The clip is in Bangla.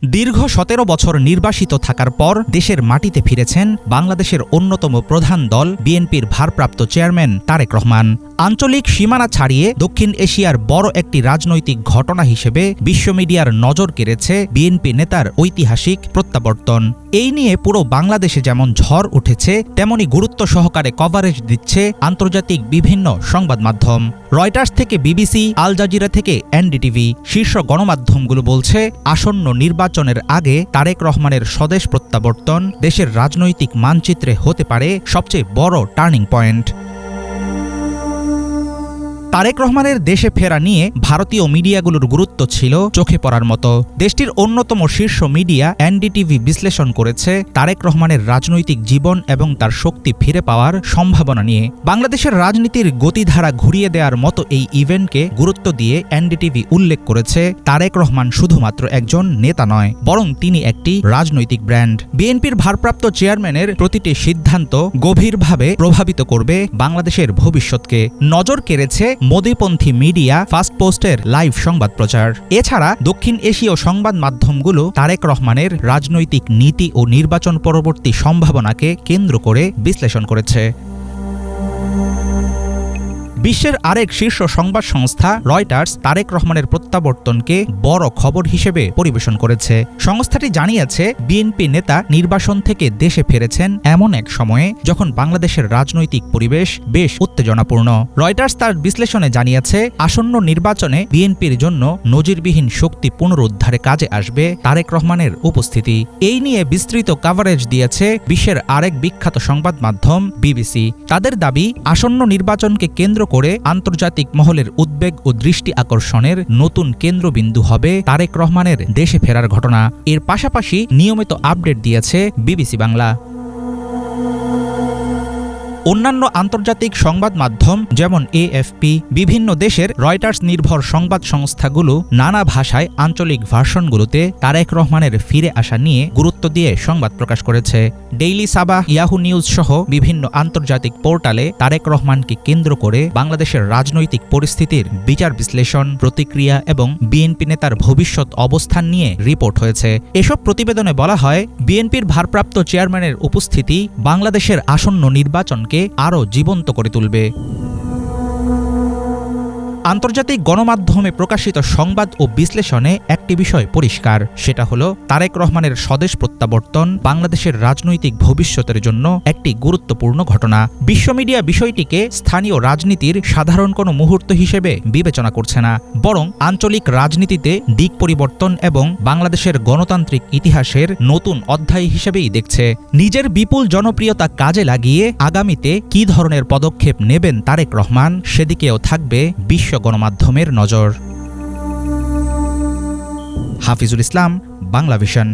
দীর্ঘ ১৭ বছর নির্বাসিত থাকার পর দেশের মাটিতে ফিরেছেন বাংলাদেশের অন্যতম প্রধান দল বিএনপির ভারপ্রাপ্ত চেয়ারম্যান তারেক রহমান। আঞ্চলিক সীমানা ছাড়িয়ে দক্ষিণ এশিয়ার বড় একটি রাজনৈতিক ঘটনা হিসেবে বিশ্ব মিডিয়ার নজর কেড়েছে বিএনপি নেতার ঐতিহাসিক প্রত্যাবর্তন। এই নিয়ে পুরো বাংলাদেশে যেমন ঝড় উঠেছে, তেমনি গুরুত্ব সহকারে কভারেজ দিচ্ছে আন্তর্জাতিক বিভিন্ন সংবাদ মাধ্যম। রয়টার্স থেকে বিবিসি, আল জাজিরা থেকে এনডিটিভি, শীর্ষ গণমাধ্যমগুলো বলছে আসন্ন নির্বাচনের আগে তারেক রহমানের স্বদেশ প্রত্যাবর্তন দেশের রাজনৈতিক মানচিত্রে হতে পারে সবচেয়ে বড় টার্নিং পয়েন্ট। তারেক রহমানের দেশে ফেরা নিয়ে ভারতীয় মিডিয়াগুলোর গুরুত্ব ছিল চোখে পড়ার মতো। দেশটির অন্যতম শীর্ষ মিডিয়া এনডিটিভি বিশ্লেষণ করেছে তারেক রহমানের রাজনৈতিক জীবন এবং তার শক্তি ফিরে পাওয়ার সম্ভাবনা নিয়ে। বাংলাদেশের রাজনীতির গতিধারা ঘুরিয়ে দেওয়ার মতো এই ইভেন্টকে গুরুত্ব দিয়ে এনডিটিভি উল্লেখ করেছে তারেক রহমান শুধুমাত্র একজন নেতা নয়, বরং তিনি একটি রাজনৈতিক ব্র্যান্ড। বিএনপির ভারপ্রাপ্ত চেয়ারম্যানের প্রতিটি সিদ্ধান্ত গভীরভাবে প্রভাবিত করবে বাংলাদেশের ভবিষ্যৎকে। নজর কেড়েছে মোদিপন্থী মিডিয়া ফাস্ট পোস্টের লাইভ সংবাদ প্রচার। এছাড়া দক্ষিণ এশীয় সংবাদ মাধ্যমগুলো তারেক রহমানের রাজনৈতিক নীতি ও নির্বাচন পরবর্তী সম্ভাবনাকে কেন্দ্র করে বিশ্লেষণ করেছে। বিশ্বের আরেক শীর্ষ সংবাদ সংস্থা রয়টার্স তারেক রহমানের প্রত্যাবর্তনকে বড় খবর হিসেবে পরিবেশন করেছে। সংস্থাটি জানিয়েছে বিএনপি নেতা নির্বাসন থেকে দেশে ফিরেছেন এমন এক সময়ে যখন বাংলাদেশের রাজনৈতিক পরিবেশ বেশ উত্তেজনাপূর্ণ। রয়টার্স তার বিশ্লেষণে জানিয়েছে আসন্ন নির্বাচনে বিএনপির জন্য নজিরবিহীন শক্তি পুনরুদ্ধারে কাজে আসবে তারেক রহমানের উপস্থিতি। এই নিয়ে বিস্তৃত কভারেজ দিয়েছে বিশ্বের আরেক বিখ্যাত সংবাদ মাধ্যম বিবিসি। তাদের দাবি আসন্ন নির্বাচনকে কেন্দ্র করে আন্তর্জাতিক মহলের উদ্বেগ ও দৃষ্টি আকর্ষণের নতুন কেন্দ্রবিন্দু হবে তারেক রহমানের দেশে ফেরার ঘটনা। এর পাশাপাশি নিয়মিত আপডেট দিয়েছে বিবিসি বাংলা। অন্যান্য আন্তর্জাতিক সংবাদ মাধ্যম যেমন এএফপি, বিভিন্ন দেশের রয়টার্স নির্ভর সংবাদ সংস্থাগুলো নানা ভাষায় আঞ্চলিক ভার্সনগুলোতে তারেক রহমানের ফিরে আসা নিয়ে গুরুত্ব দিয়ে সংবাদ প্রকাশ করেছে। ডেইলি সাবাহ, ইয়াহু নিউজ সহ বিভিন্ন আন্তর্জাতিক পোর্টালে তারেক রহমানকে কেন্দ্র করে বাংলাদেশের রাজনৈতিক পরিস্থিতির বিচার বিশ্লেষণ, প্রতিক্রিয়া এবং বিএনপি নেতার ভবিষ্যৎ অবস্থান নিয়ে রিপোর্ট হয়েছে। এসব প্রতিবেদনে বলা হয় বিএনপির ভারপ্রাপ্ত চেয়ারম্যানের উপস্থিতি বাংলাদেশের আসন্ন নির্বাচনকে আরও জীবন্ত করে তুলবে। আন্তর্জাতিক গণমাধ্যমে প্রকাশিত সংবাদ ও বিশ্লেষণে একটি বিষয় পরিষ্কার, সেটা হলো তারেক রহমানের স্বদেশ প্রত্যাবর্তন বাংলাদেশের রাজনৈতিক ভবিষ্যতের জন্য একটি গুরুত্বপূর্ণ ঘটনা। বিশ্ব মিডিয়া বিষয়টিকে স্থানীয় রাজনীতির সাধারণ কোনো মুহূর্ত হিসেবে বিবেচনা করছে না, বরং আঞ্চলিক রাজনীতিতে দিক পরিবর্তন এবং বাংলাদেশের গণতান্ত্রিক ইতিহাসের নতুন অধ্যায় হিসেবেই দেখছে। নিজের বিপুল জনপ্রিয়তা কাজে লাগিয়ে আগামীতে কী ধরনের পদক্ষেপ নেবেন তারেক রহমান, সেদিকেও থাকবে বিশ্ব গণমাধ্যমের নজর। হাফিজুল ইসলাম, বাংলাভিশন।